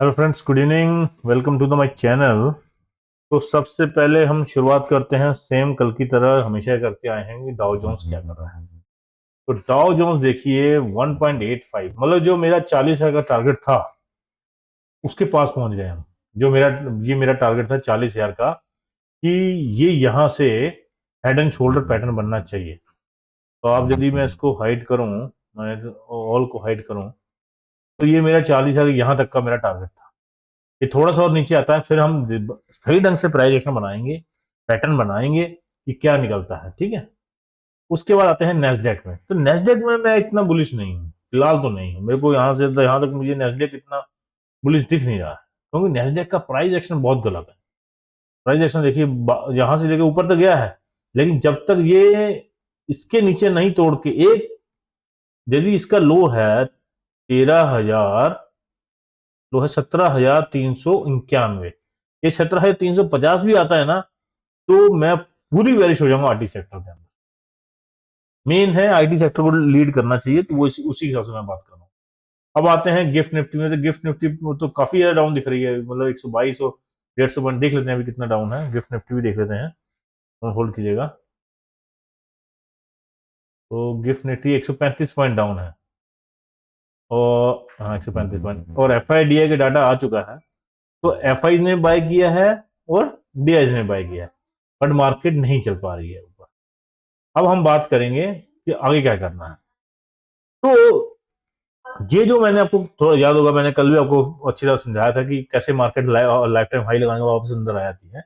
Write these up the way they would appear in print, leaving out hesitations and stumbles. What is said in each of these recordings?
Hello friends, good evening. Welcome to the my channel. तो सबसे पहले हम शुरुआत करते हैं सेम कल की तरह हमेशा करते आए हैं कि डाउ जोन्स क्या कर रहा है। तो डाउ जोन्स देखिए 1.85, मतलब जो मेरा 40,000 का टारगेट था उसके पास पहुंच गए हम। जो मेरा ये मेरा टारगेट था 40,000 का, कि ये यहाँ से हेड एंड शोल्डर पैटर्न बनना चाहिए। तो आप यदि मैं इसको हाइड करूं, मैं ऑल को हाइड करूं, तो ये मेरा 40,000 यहाँ तक का मेरा टारगेट था। ये थोड़ा सा और नीचे आता है, फिर हम सही ढंग से प्राइजेशन बनाएंगे, पैटर्न बनाएंगे कि क्या निकलता है। ठीक है। उसके बाद आते हैं नेस्डेक में। तो नेस्डेक में मैं इतना बुलिश नहीं हूँ, फिलहाल तो नहीं हूँ। मेरे को यहाँ से यहाँ तक मुझे नेस्डेक इतना बुलिश दिख नहीं रहा है, क्योंकि नेस्डेक का प्राइस एक्शन बहुत गलत है। प्राइस एक्शन देखिए, यहाँ से लेके ऊपर तक गया है, लेकिन जब तक ये इसके नीचे नहीं तोड़ के एक, यदि इसका लो है 13,000, लो है 17,391, ये 17,350 भी आता है ना, तो मैं पूरी बेरिश हो जाऊंगा आईटी सेक्टर के अंदर। मेन है आईटी सेक्टर को लीड करना चाहिए, तो वो उसी हिसाब से मैं बात कर रहा हूँ। अब आते हैं गिफ्ट निफ्टी में। तो गिफ्ट निफ्टी तो काफी ज्यादा डाउन दिख रही है, मतलब 122 और 150 पॉइंट देख लेते हैं अभी कितना डाउन है। गिफ्ट निफ्टी भी देख लेते हैं, और होल्ड कीजिएगा। तो गिफ्ट निफ्टी 135 पॉइंट डाउन है, और हाँ 135 पॉइंट, और एफ आई डी आई का डाटा आ चुका है। तो एफ आई ने बाय किया है और डी आई ने बाय किया है, बट मार्केट नहीं चल पा रही है ऊपर। अब हम बात करेंगे कि आगे क्या करना है। तो ये जो मैंने आपको थोड़ा याद होगा, मैंने कल भी आपको अच्छी तरह समझाया था कि कैसे मार्केट लाइफ टाइम हाई लगाने के वापस अंदर आ जाती है।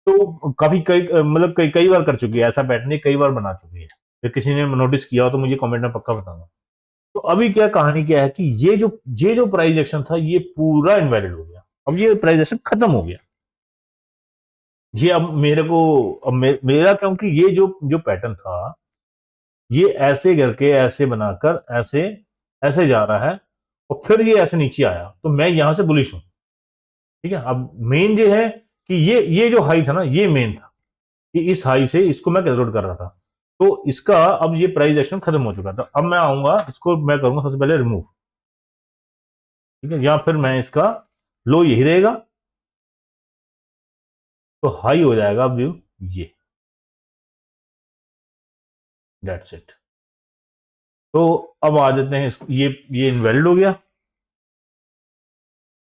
तो काफी कई मतलब कई कई बार कर चुकी है ऐसा पैटर्न, ये कई बार बना चुकी है। तो किसी ने नोटिस किया हो तो मुझे कमेंट में पक्का बताना। तो अभी क्या कहानी क्या है कि ये जो प्राइस एक्शन था ये पूरा इनवैलिड हो गया। अब ये प्राइस एक्शन खत्म हो गया। ये अब मेरे को, अब मेरा, क्योंकि ये जो पैटर्न था, ये ऐसे करके ऐसे बनाकर ऐसे ऐसे जा रहा है, और फिर ये ऐसे नीचे आया, तो मैं यहां से बुलिश हूं। ठीक है। अब मेन ये है कि ये जो हाई था ना, ये मेन था कि इस हाई से इसको मैं कैलकुलेट कर रहा था। तो इसका अब ये प्राइस एक्शन खत्म हो चुका था। अब मैं आऊंगा, इसको मैं करूंगा सबसे पहले रिमूव। ठीक है, या फिर मैं इसका लो यही रहेगा, तो हाई हो जाएगा अब ये। That's it. तो अब आ जाते हैं ये इनवैलिड हो गया,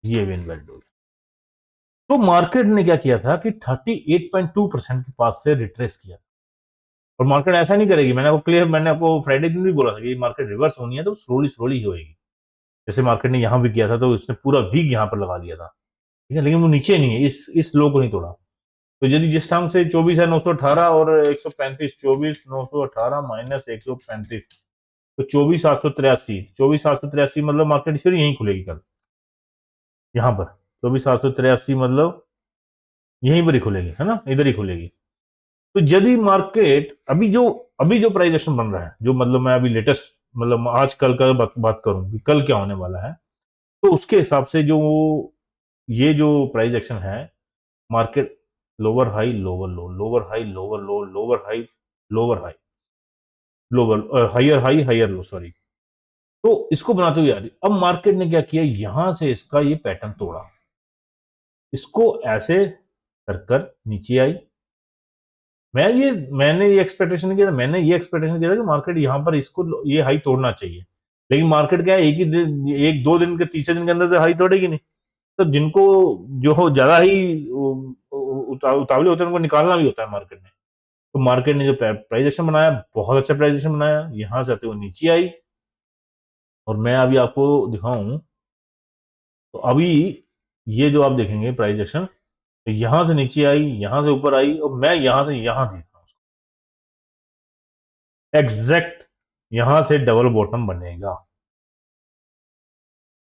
ये भी इनवैलिड हो गया। तो मार्केट ने क्या किया था कि 38.2% के पास से रिट्रेस किया। और मार्केट ऐसा नहीं करेगी, मैंने आपको फ्राइडे दिन भी बोला था कि मार्केट रिवर्स होनी है तो स्लोली स्लोली ही होगी। जैसे मार्केट ने यहां भी किया था, तो उसने पूरा वीक यहां पर लगा दिया था। ठीक है, लेकिन वो नीचे नहीं है, इस लो को नहीं तोड़ा। तो यदि जिस टाइम से 24,918 और 135, 24,918 माइनस 135, तो 24,883, 24,883 मतलब मार्केट फिर यहीं खुलेगी कल, यहां पर। 24,883 मतलब यहीं पर ही खुलेगी, है ना, इधर ही खुलेगी। तो यदि मार्केट अभी जो प्राइस एक्शन बन रहा है, जो मतलब मैं अभी लेटेस्ट, मतलब आज कल का बात करूं कि कल क्या होने वाला है, तो उसके हिसाब से जो ये जो प्राइस एक्शन है, market lower high lower low, lower high lower low, lower high lower high, lower higher high higher low, sorry. तो इसको बनाते हुए आ रही। अब मार्केट ने क्या किया, यहां से इसका ये पैटर्न तोड़ा, इसको ऐसे कर कर नीचे आई। मैंने ये एक्सपेक्टेशन किया था, कि मार्केट यहां पर इसको ये हाई तोड़ना चाहिए। लेकिन मार्केट क्या है, एक ही दिन, एक दो दिन के, तीसरे दिन के अंदर तो हाई तोड़ेगी नहीं। तो जिनको जो हो ज्यादा ही उतावले होते हैं, उनको निकालना भी होता है मार्केट ने। तो मार्केट ने जो प्राइस एक्शन बनाया, बहुत अच्छा प्राइस एक्शन बनाया, यहां से आते हुए नीचे आई। और मैं अभी आपको दिखाऊं, तो अभी ये जो आप देखेंगे प्राइस एक्शन, तो यहां से नीचे आई, यहां से ऊपर आई, और मैं यहां से यहां देख रहा हूं एग्जैक्ट, यहां से डबल बॉटम बनेगा।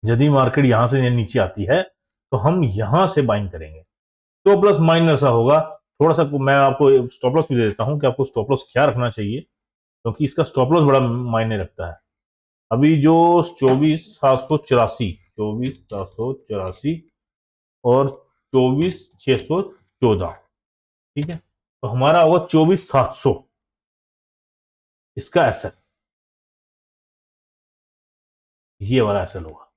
यदि मार्केट यहां से नीचे आती है, तो हम यहां से बाइंग करेंगे। तो प्लस माइनस ऐसा होगा थोड़ा सा। मैं आपको स्टॉप लॉस भी दे देता हूं कि आपको स्टॉप लॉस क्या रखना चाहिए, क्योंकि इसका स्टॉप लॉस बड़ा मायने रखता है। अभी जो 24,784, 24,784 और 24,614, ठीक है, तो हमारा होगा 24,700 इसका एसएल, ये वाला एसएल होगा।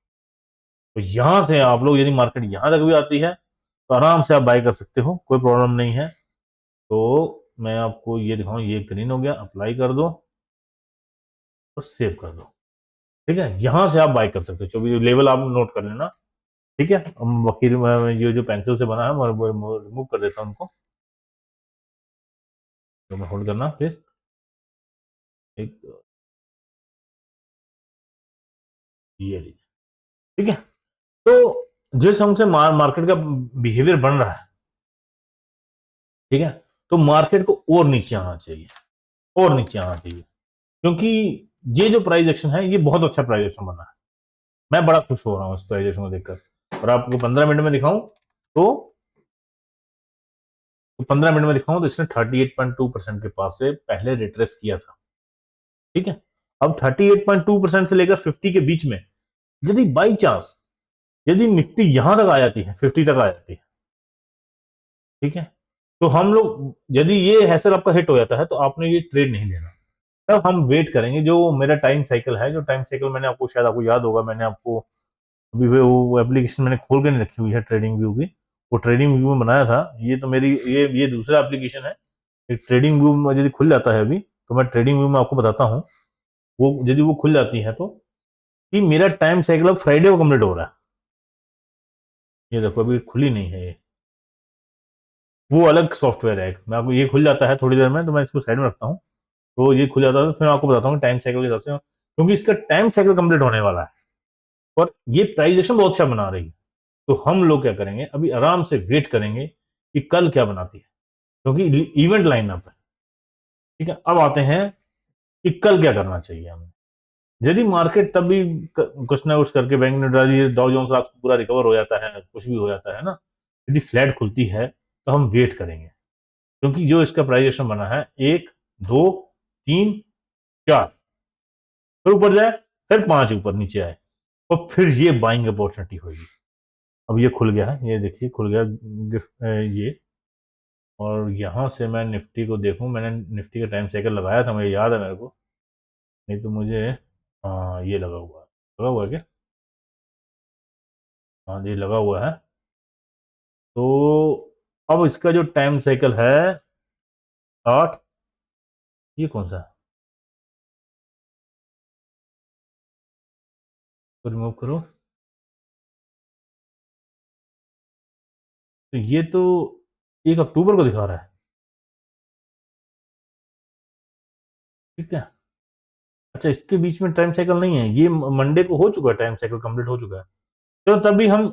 तो यहां से आप लोग यदि मार्केट यहां तक भी आती है तो आराम से आप बाय कर सकते हो, कोई प्रॉब्लम नहीं है। तो मैं आपको ये दिखाऊं, ये ग्रीन हो गया, अप्लाई कर दो और सेव कर दो। ठीक है, यहां से आप बाय कर सकते हो, जो भी लेवल आप नोट कर लेना। ठीक है, हम वकील ये जो पेंसिल से बना है वो रिमूव कर देता हूं उनको। तो मैं होल्ड करना प्लीज। एक ये लीजिए। ठीक है, तो जिस हमसे मार्केट का बिहेवियर बन रहा है, ठीक है, तो मार्केट को और नीचे आना चाहिए, और नीचे आना चाहिए, क्योंकि ये जो प्राइस एक्शन है ये बहुत अच्छा प्राइस एक्शन बना है। मैं बड़ा खुश हो रहा हूँ इस प्राइस एक्शन को देखकर। और आपको 15 मिनट में दिखाऊं तो 15 मिनट में दिखाऊं तो इसने 38.2% के पास से पहले रिट्रेस किया था। ठीक है, अब 38.2% से लेकर 50 के बीच में यदि बाई चांस यदि निफ्टी यहां तक आ जाती है, 50 तक आ जाती है, ठीक है, तो हम लोग यदि ये हैसर आपका हिट हो जाता है तो आपने ये ट्रेड नहीं लेना। तब हम वेट करेंगे, जो मेरा टाइम साइकिल है, जो टाइम साइकिल मैंने आपको, शायद आपको याद होगा, मैंने आपको अभी वो एप्लीकेशन मैंने खोल के नहीं रखी हुई है ट्रेडिंग व्यू की, वो ट्रेडिंग व्यू में बनाया था। ये तो मेरी ये दूसरा एप्लीकेशन है। एक ट्रेडिंग व्यू में यदि खुल जाता है अभी, तो मैं ट्रेडिंग व्यू में आपको बताता हूँ, वो यदि वो खुल जाती है तो, कि मेरा टाइम साइकिल अब फ्राइडे को कंप्लीट हो रहा है। ये देखो अभी खुली नहीं है ये, वो अलग सॉफ्टवेयर है। मैं आपको, ये खुल जाता है थोड़ी देर में, तो मैं इसको साइड में रखता हूँ। तो ये खुल जाता है तो फिर मैं आपको बताता हूँ टाइम साइकिल के हिसाब से, क्योंकि इसका टाइम साइकिल कंप्लीट होने वाला है और ये प्राइजेशन बहुत अच्छा बना रही है। तो हम लोग क्या करेंगे, अभी आराम से वेट करेंगे कि कल क्या बनाती है, क्योंकि इवेंट लाइन अप है। ठीक है, अब आते हैं कि कल क्या करना चाहिए हमें। यदि मार्केट तब भी कुछ ना कुछ करके, बैंक निफ्टी, डाउ जोन्स रात को पूरा रिकवर हो जाता है, कुछ भी हो जाता है ना, यदि फ्लैट खुलती है तो हम वेट करेंगे, क्योंकि जो इसका प्राइजेशन बना है 1, 2, 3, 4, फिर ऊपर जाए, फिर 5 ऊपर नीचे आए, और फिर ये बाइंग अपॉर्चुनिटी होगी। अब ये खुल गया है, ये देखिए खुल गया ये। और यहां से मैं निफ्टी को देखूं, मैंने निफ्टी का टाइम साइकिल लगाया था, मुझे याद है मेरे को, नहीं तो मुझे, हाँ ये लगा हुआ है क्या? हाँ ये लगा हुआ है। तो अब इसका जो टाइम साइकिल है 8, ये कौन सा है? तो रिमूव करो। तो ये तो 1 अक्टूबर को दिखा रहा है। ठीक है, अच्छा इसके बीच में टाइम साइकिल नहीं है, ये मंडे को हो चुका है, टाइम साइकिल कंप्लीट हो चुका है। तो तभी हम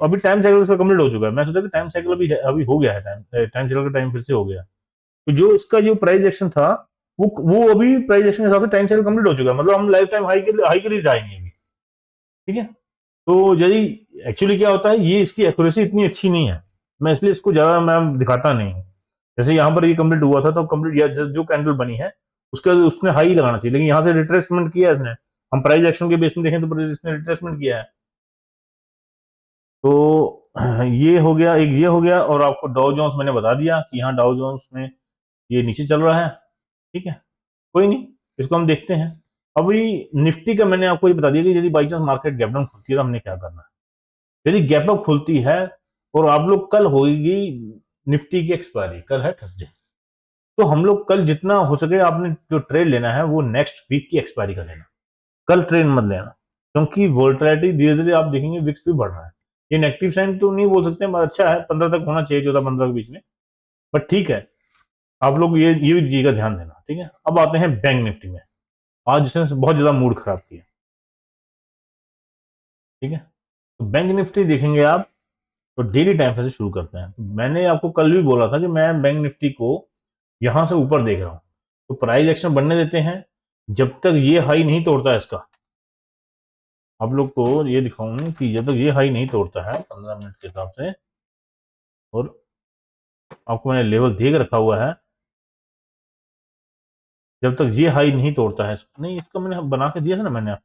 अभी टाइम साइकिल इसका कंप्लीट हो चुका है, मैं सोचा कि टाइम साइकिल अभी हो गया है, टाइम साइकिल का टाइम फिर से हो गया। तो जो इसका जो प्राइस एक्शन था, वो अभी प्राइस एक्शन के हिसाब से टाइम साइकिल कंप्लीट हो चुका है, मतलब हम लाइफ टाइम हाई के लिए जाएंगे अभी। ठीक है, तो यदि एक्चुअली क्या होता है, ये इसकी एक्यूरेसी इतनी अच्छी नहीं है, मैं इसलिए इसको ज्यादा मैं दिखाता नहीं हूँ। जैसे यहाँ पर ये कंप्लीट हुआ था तो कंप्लीट जो कैंडल बनी है उसका उसने हाई लगाना चाहिए, लेकिन यहाँ से रिट्रेसमेंट किया इसने। हम प्राइस एक्शन के बेस में देखें तो इसने रिट्रेसमेंट किया है। तो ये हो गया, एक ये हो गया, और आपको डाउ जोन्स मैंने बता दिया कि यहाँ डाउ जोन्स में ये नीचे चल रहा है। ठीक है, कोई नहीं, इसको हम देखते हैं। अभी निफ्टी का मैंने आपको ये बता दिया कि यदि by chance market gap down खुलती है तो हमने क्या करना है। यदि गैप अप खुलती है, और आप लोग, कल होगी निफ्टी की एक्सपायरी, कल है थर्सडे, तो हम लोग कल जितना हो सके आपने जो ट्रेड लेना है वो नेक्स्ट वीक की एक्सपायरी का लेना, कल ट्रेड मत लेना, क्योंकि वोल्टिलिटी धीरे धीरे आप देखेंगे विक्स भी बढ़ रहा है। ये नेगेटिव साइन तो नहीं बोल सकते, मगर अच्छा है, 15 तक होना चाहिए, 14-15 के बीच में, बट ठीक है। आप लोग ये भी चीज का ध्यान देना। ठीक है, अब आते हैं बैंक निफ्टी में। आज इसने बहुत ज्यादा मूड खराब किया। ठीक है, तो बैंक निफ्टी देखेंगे आप, तो डेली टाइम फ्रेम से शुरू करते हैं। मैंने आपको कल भी बोला था कि मैं बैंक निफ्टी को यहां से ऊपर देख रहा हूं, तो प्राइस एक्शन बनने देते हैं जब तक ये हाई नहीं तोड़ता है इसका। आप लोग को ये दिखाऊं कि जब तक ये हाई नहीं तोड़ता है 15 मिनट के हिसाब से, और आपको मैंने लेवल दे के रखा हुआ है, जब तक ये हाई नहीं तोड़ता है, नहीं इसका मैंने बना के दिया था ना मैंने।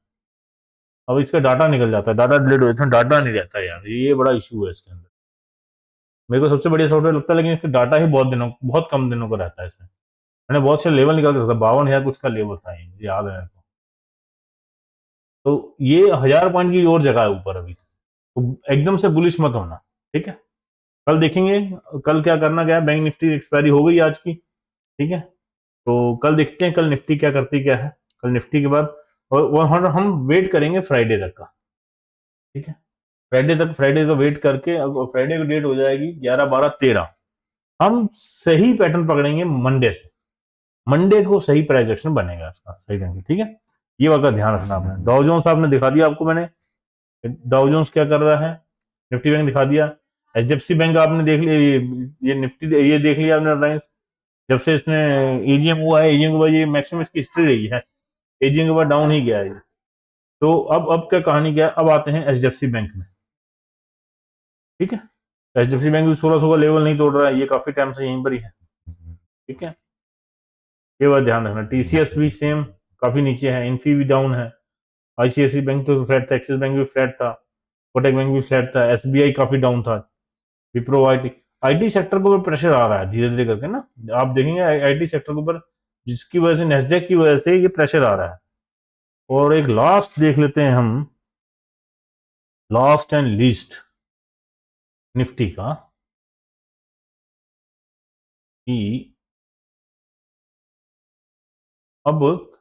अब इसका डाटा निकल जाता है, डाटा डिलीट हो जाता है, डाटा नहीं रहता है यार, ये बड़ा इशू है इसके अंदर। मेरे को सबसे बढ़िया सॉफ्टवेयर लगता है, लेकिन इसका डाटा ही बहुत कम दिनों का रहता है इसमें। मैंने बहुत से लेवल निकाल के रखा था, 52,000 कुछ का लेवल था, ये मुझे याद है मेरे को। तो ये 1000 पॉइंट की और जगह है ऊपर अभी। तो एकदम से बुलिश मत होना, ठीक है। कल देखेंगे, कल क्या करना क्या है। बैंक निफ्टी एक्सपायरी हो गई आज की, ठीक है। तो कल देखते हैं कल निफ्टी क्या करती क्या है। कल निफ्टी के बाद और हम वेट करेंगे फ्राइडे तक का, ठीक है। फ्राइडे का वेट करके, अब फ्राइडे की डेट हो जाएगी 11 12 13, हम सही पैटर्न पकड़ेंगे मंडे से। मंडे को सही प्राइस एक्शन बनेगा इसका सही ढंग से, ठीक है। ये बात का ध्यान रखना आपने। डाउ जोन्स आपने दिखा दिया आपको मैंने, डाउ जोन्स क्या कर रहा है। निफ्टी बैंक दिखा दिया। एचडीएफसी बैंक आपने देख लिया, ये निफ्टी ये देख लिया आपने रिलायंस। जब से इसने एजीएम हुआ है, एजीएम के बाद ये मैक्सिमम इसकी हिस्ट्री रही है, एजीएम के बाद डाउन ही गया है ये। तो अब क्या कहानी क्या है, अब आते हैं एचडीएफसी बैंक में, ठीक है। एचडीएफसी बैंक भी 1600 का लेवल नहीं तोड़ रहा है, ये काफी टाइम से यहीं पर ही है, ठीक है। ये बात ध्यान रखना। टीसीएस भी सेम काफी नीचे है, इन्फी भी डाउन है। आईसीआईसी बैंक तो फ्लैट था, एक्सिस बैंक भी फ्लैट था, कोटक बैंक भी फ्लैट था, एसबीआई काफी डाउन था। विप्रो आईटी, आईटी सेक्टर के ऊपर प्रेशर आ रहा है धीरे धीरे करके ना। आप देखेंगे आईटी सेक्टर के ऊपर, जिसकी वजह से नेस्डेक की वजह से ये प्रेशर आ रहा है। और एक लास्ट देख लेते हैं हम, लास्ट एंड लीस्ट निफ्टी का, कि अब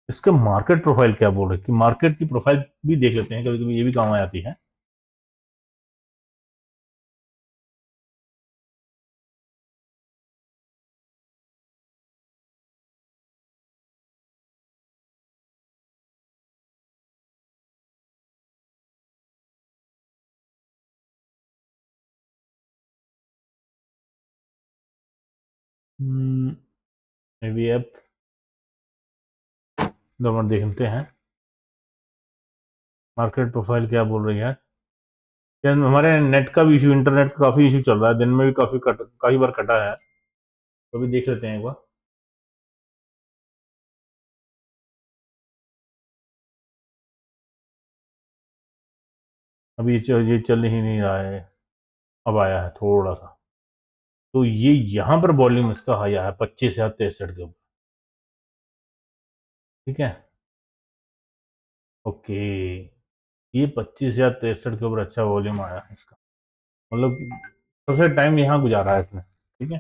इसके मार्केट प्रोफाइल क्या बोल रहे हैं, कि मार्केट की प्रोफाइल भी देख लेते हैं, कभी कभी ये भी काम आ जाती है। मे बी अब दोनों देखते हैं मार्केट प्रोफाइल क्या बोल रही है। क्या हमारे नेट का भी इशू, इंटरनेट का काफी इशू चल रहा है, दिन में भी काफी बार कटा है। तो अभी देख लेते हैं एक बार। अभी ये चल ही नहीं रहा है, अब आया है थोड़ा सा। तो ये यहाँ पर वॉल्यूम इसका आया है 25,63 के ऊपर, ठीक है। ओके, ये 25,63 के ऊपर अच्छा वॉल्यूम आया है इसका, मतलब सबसे टाइम यहाँ गुजारा है इसने, ठीक है।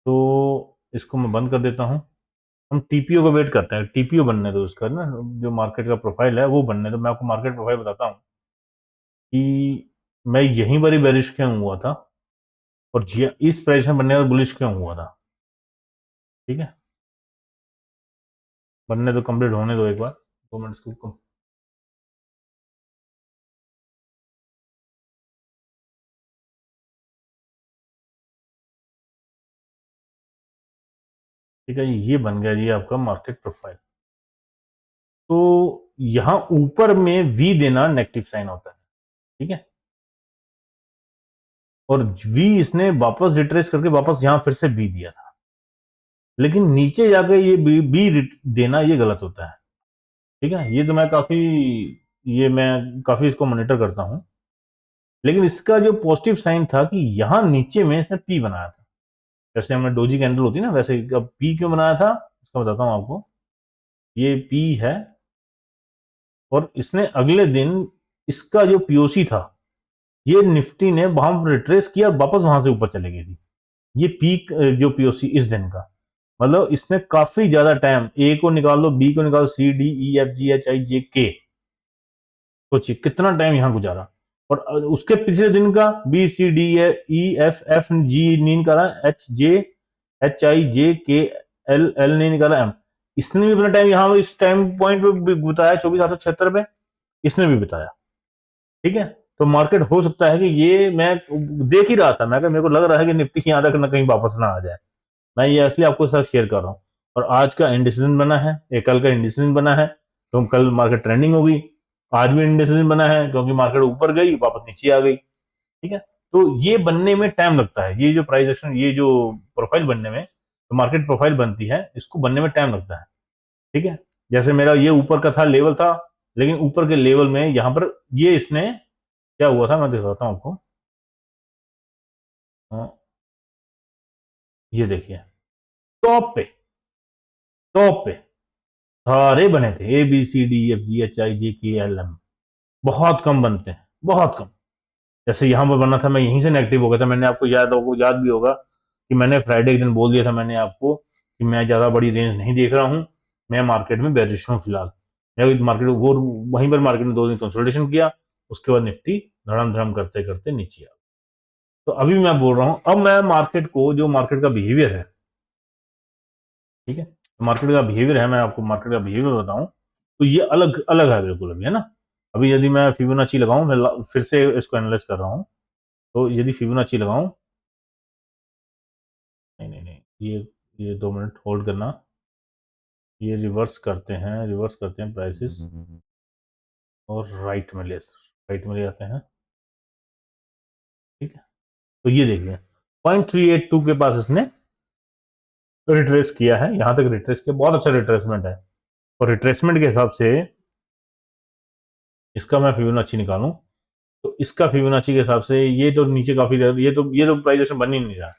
तो इसको मैं बंद कर देता हूँ। हम टीपीओ का वेट करते हैं, टीपीओ बनने दो इसका ना, जो मार्केट का प्रोफाइल है वो बनने दो। मैं आपको मार्केट प्रोफाइल बताता हूँ कि मैं यहीं पर ही बेरिश क्यों हुआ था, और इस प्राइस में बनने का बुलिश क्यों हुआ था, ठीक है। बनने दो, कंप्लीट होने दो एक बार, 2 मिनट इसको। ठीक है, ये बन गया जी आपका मार्केट प्रोफाइल। तो यहां ऊपर में वी देना नेगेटिव साइन होता है, ठीक है। और वी इसने वापस रिट्रेस करके वापस यहां फिर से बी दिया था, लेकिन नीचे जाके ये बी देना ये गलत होता है, ठीक है। ये तो मैं काफी, ये मैं काफी इसको मॉनिटर करता हूं। लेकिन इसका जो पॉजिटिव साइन था कि यहां नीचे में इसने पी बनाया था, जैसे हमने डोजी कैंडल होती है ना, वैसे अब पी क्यों बनाया था इसका बताता हूं आपको। ये पी है, और इसने अगले दिन इसका जो पीओसी था, ये निफ्टी ने वहां रिट्रेस किया और वापस वहां से ऊपर चले गई थी। ये पीक जो पीओसी इस दिन का, मतलब इसने काफी ज्यादा टाइम, ए को निकाल लो, बी को निकाल, C D E F G H I J K, सोचिए कितना टाइम यहां गुजारा। और उसके पिछले दिन का B C D E F F G नहीं निकाला, H J H I J के एल एल नहीं निकाला, एम। इसने भी अपना टाइम यहाँ इस टाइम पॉइंट पे बताया, 24,776 पे इसने भी बताया, ठीक है। तो मार्केट हो सकता है कि ये, मैं देख ही रहा था, मैं मेरे को लग रहा है कि निफ्टी यहां तक ना कहीं वापस ना आ जाए। मैं ये असली आपको साथ शेयर कर रहा हूँ। और आज का इंडिसीजन बना है, एक कल का इंडिसीजन बना है, तो कल मार्केट ट्रेंडिंग होगी। आज भी इंडिसीजन बना है, क्योंकि मार्केट ऊपर गई वापस नीचे आ गई, ठीक है। तो ये बनने में टाइम लगता है, ये जो प्राइस एक्शन, ये जो प्रोफाइल बनने में, तो मार्केट प्रोफाइल बनती है, इसको बनने में टाइम लगता है, ठीक है। जैसे मेरा ये ऊपर का था, लेवल था, लेकिन ऊपर के लेवल में यहां पर ये इसने क्या हुआ था, मैं दिखाता हूं आपको। हाँ, ये देखिए, टॉप पे, टॉप पे सारे बने थे, ABCDEFGHIJKLM, बहुत कम बनते हैं, बहुत कम। जैसे यहाँ पर बना था, मैं यहीं से नेगेटिव हो गया था। मैंने आपको याद भी होगा कि मैंने फ्राइडे के दिन बोल दिया था मैंने आपको कि मैं ज़्यादा बड़ी रेंज नहीं देख रहा हूँ, मैं मार्केट में बेरिश हूँ फिलहाल। मैं मार्केट वो वहीं पर मार्केट में 2 दिन कंसोलिडेशन किया, उसके बाद निफ्टी धड़म धड़म करते करते नीचे आ। तो अभी मैं बोल रहा हूँ, अब मैं मार्केट को, जो मार्केट का बिहेवियर है, ठीक है, मार्केट का बिहेवियर है, मैं आपको मार्केट का बिहेवियर बताऊं तो ये अलग अलग है बिल्कुल अभी, है ना। अभी यदि मैं फिबोनाची लगाऊं, मैं फिर से इसको एनालाइज कर रहा हूं, तो यदि फिबोनाची लगाऊं, नहीं नहीं नहीं, ये 2 मिनट होल्ड करना, ये रिवर्स करते हैं प्राइसेस, और राइट में ले जाते हैं, ठीक है। तो ये देखिए 0.382 के पास इसने रिट्रेस किया है, यहां तक रिट्रेस किया, बहुत अच्छा रिट्रेसमेंट है। और रिट्रेसमेंट के हिसाब से इसका मैं फिबोनाची निकालूं, तो इसका फिबोनाची के हिसाब से ये तो नीचे काफी, ये तो प्राइस एक्शन बन ही नहीं रहा।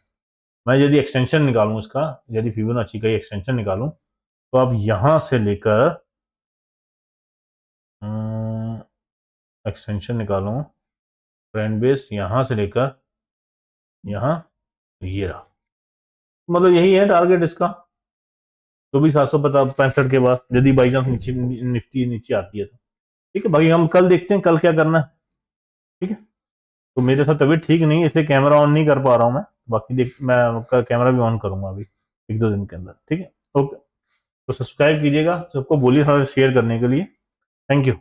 मैं यदि एक्सटेंशन निकालूं इसका, यदि फिबोनाची का एक्सटेंशन निकालूं, तो अब यहां से लेकर एक्सटेंशन निकालूं, ट्रेंड बेस यहां से लेकर यहां, ये रहा, मतलब यही है टारगेट इसका। तो भी 765 के बाद यदि बाई चांस नीचे निफ्टी नीचे आती है तो ठीक है, बाकी हम कल देखते हैं कल क्या करना है, ठीक है। तो मेरे साथ तबीयत ठीक नहीं है, इसलिए कैमरा ऑन नहीं कर पा रहा हूँ मैं। बाकी देख, मैं कैमरा भी ऑन करूंगा अभी 1-2 दिन के अंदर, ठीक है। ओके, तो सब्सक्राइब कीजिएगा, सबको बोलिए थोड़ा शेयर करने के लिए। Thank you.